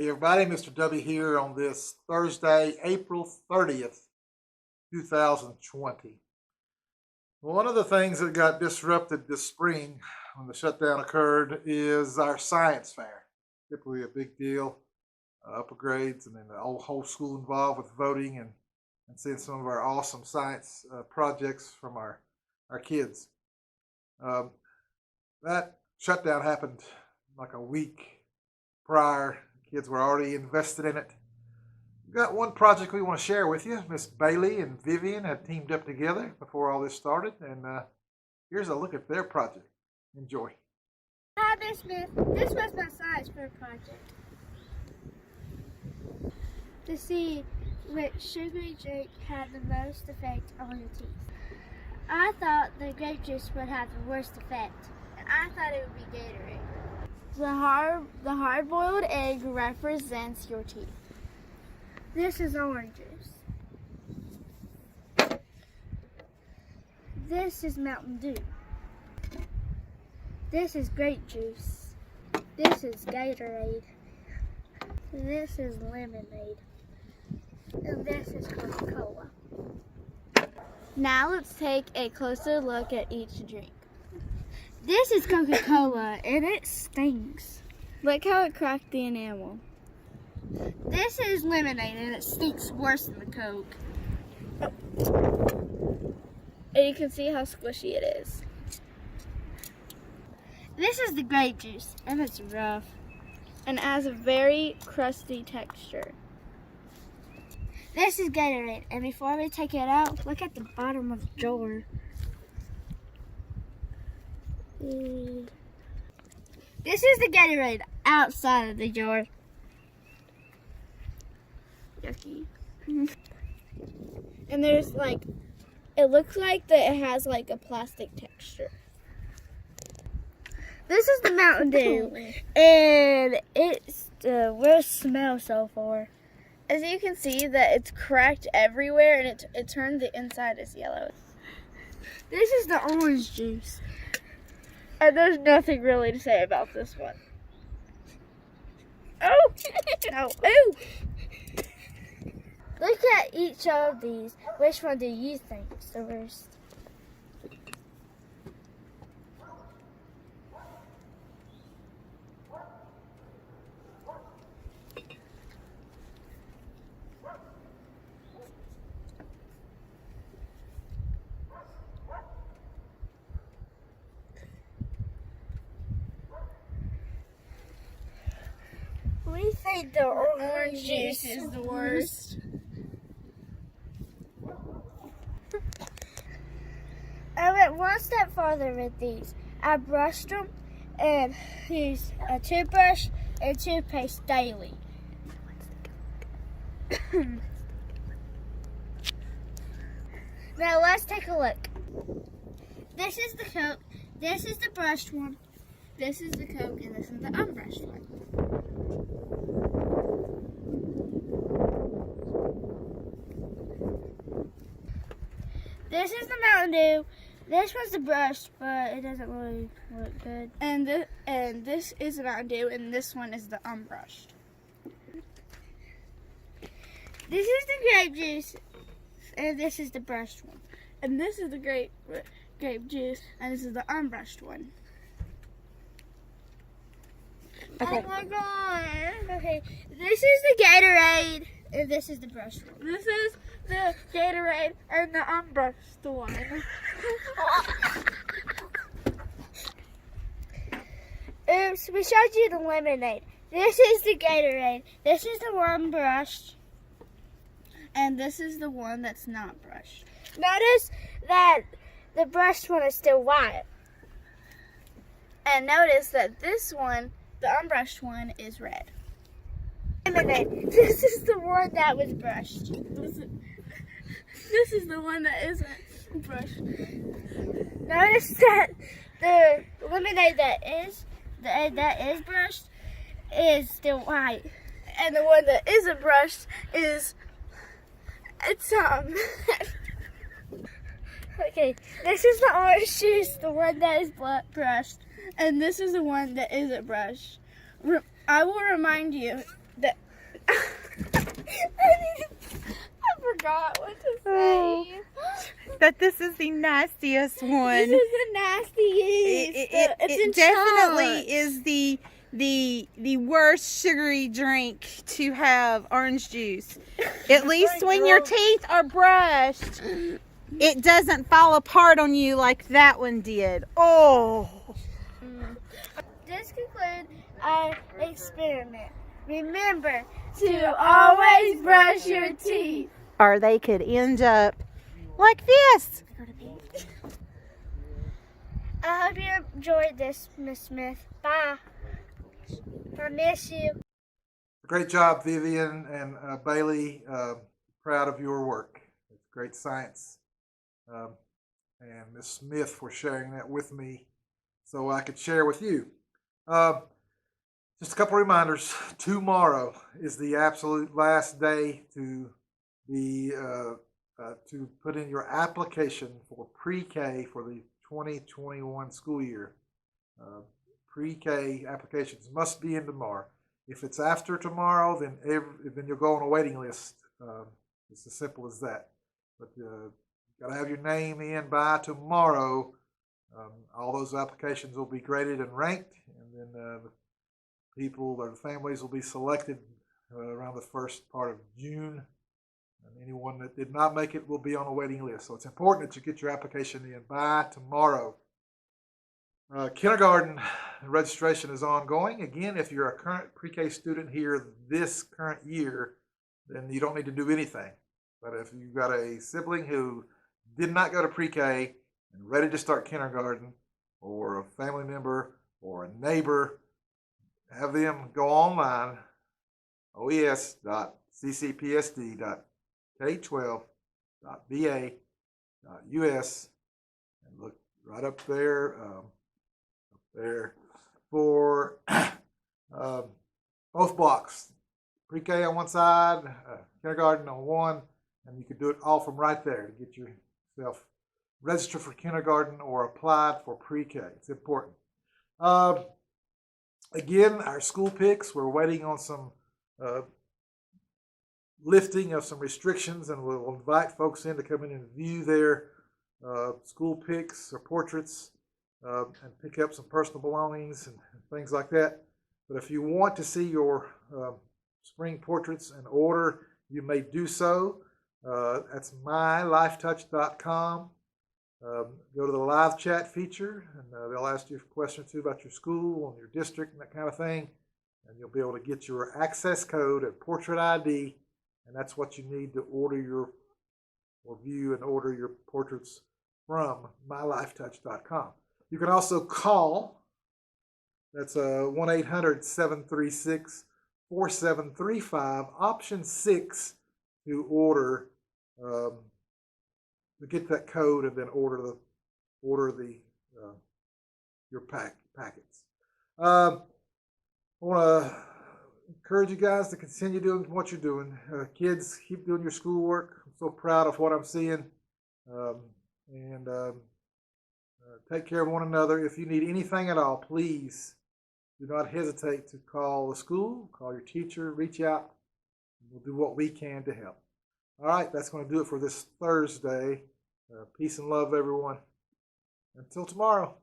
everybody. Mr. W here on this Thursday, April 30th, 2020. One of the things that got disrupted this spring when the shutdown occurred is our science fair. Typically a big deal, upper grades, and then the whole school involved with voting and seeing some of our awesome science projects from our kids. That shutdown happened like a week prior. Kids were already invested in it. We've got one project we want to share with you. Miss Bailey and Vivian had teamed up together before all this started, and here's a look at their project. Enjoy. Hi, Miss Smith. This was my science fair project. To see which sugary drink had the most effect on your teeth. I thought the grape juice would have the worst effect, and I thought it would be Gatorade. The hard-boiled egg represents your teeth. This is orange juice. This is Mountain Dew. This is grape juice. This is Gatorade. This is lemonade. And this is Coca-Cola. Now let's take a closer look at each drink. This is Coca-Cola, and it stinks. Look how it cracked the enamel. This is lemonade, and it stinks worse than the Coke. And you can see how squishy it is. This is the grape juice, and it's rough. And has a very crusty texture. This is Gatorade, and before we take it out, look at the bottom of the jar. This is the Gatorade outside of the jar. Yucky. And there's it looks like that it has like a plastic texture. This is the Mountain Dew, and it's the worst smell so far. As you can see that it's cracked everywhere, and it turned the inside is yellow. This is the orange juice. And there's nothing really to say about this one. Oh! No. Ooh! Look at each of these. Which one do you think is the worst? We think the orange juice is the worst. I went one step farther with these. I brushed them and used a toothbrush and toothpaste daily. Now let's take a look. This is the Coke, this is the brushed one, this is the Coke, and this is the unbrushed one. This is the Mountain Dew. This was the brush, but it doesn't really look good. And this is the Mountain Dew, and this one is the unbrushed. This is the grape juice, and this is the brushed one. And this is the grape juice, and this is the unbrushed one. Okay. Oh my god. Okay. This is the Gatorade, and this is the brushed one. This is the Gatorade and the unbrushed one. Oops, we showed you the lemonade. This is the Gatorade. This is the one brushed. And this is the one that's not brushed. Notice that the brushed one is still white. And notice that this one, the unbrushed one, is red. Lemonade. This is the one that was brushed. This is the one that isn't brushed. Notice that the lemonade that is brushed is still white, and the one that isn't brushed is Okay, this is the orange juice, the one that is brushed, and this is the one that isn't brushed. I will remind you The I forgot what to say. That this is the nastiest one. This is the nastiest. It's in It definitely chunks. is the worst sugary drink to have orange juice. At least when your teeth are brushed, it doesn't fall apart on you like that one did. Oh. This concludes our experiment. Remember to always brush your teeth. Or they could end up like this. I hope you enjoyed this, Miss Smith. Bye. I miss you. Great job, Vivian and Bailey. Proud of your work. It's great science. And Miss Smith for sharing that with me so I could share with you. Just a couple reminders. Tomorrow is the absolute last day to be to put in your application for pre-K for the 2021 school year. Pre-K applications must be in tomorrow. If it's after tomorrow, then you'll go on a waiting list. It's as simple as that. But you got to have your name in by tomorrow. All those applications will be graded and ranked, and then the people or the families will be selected around the first part of June. And anyone that did not make it will be on a waiting list. So it's important that you get your application in by tomorrow. Kindergarten registration is ongoing. Again, if you're a current pre-K student here this current year, then you don't need to do anything. But if you've got a sibling who did not go to pre-K and ready to start kindergarten, or a family member or a neighbor, have them go online, oes.ccpsd.k12.ba.us, and look right up there for both blocks, pre-K on one side, kindergarten on one, and you can do it all from right there to get yourself registered for kindergarten or applied for pre-K. It's important. Again, our school picks, we're waiting on some lifting of some restrictions, and we'll invite folks in to come in and view their school picks or portraits and pick up some personal belongings and things like that. But if you want to see your spring portraits and order, you may do so. That's mylifetouch.com. Go to the live chat feature, and they'll ask you a question or two about your school and your district and that kind of thing. And you'll be able to get your access code and portrait ID, and that's what you need to order your or view and order your portraits from mylifetouch.com. You can also call. That's 1-800-736-4735, option 6 to order, to get that code and then order your packets. I want to encourage you guys to continue doing what you're doing. Kids, keep doing your schoolwork. I'm so proud of what I'm seeing. Take care of one another. If you need anything at all, please do not hesitate to call the school, call your teacher, reach out. We'll do what we can to help. All right, that's going to do it for this Thursday. Peace and love, everyone. Until tomorrow.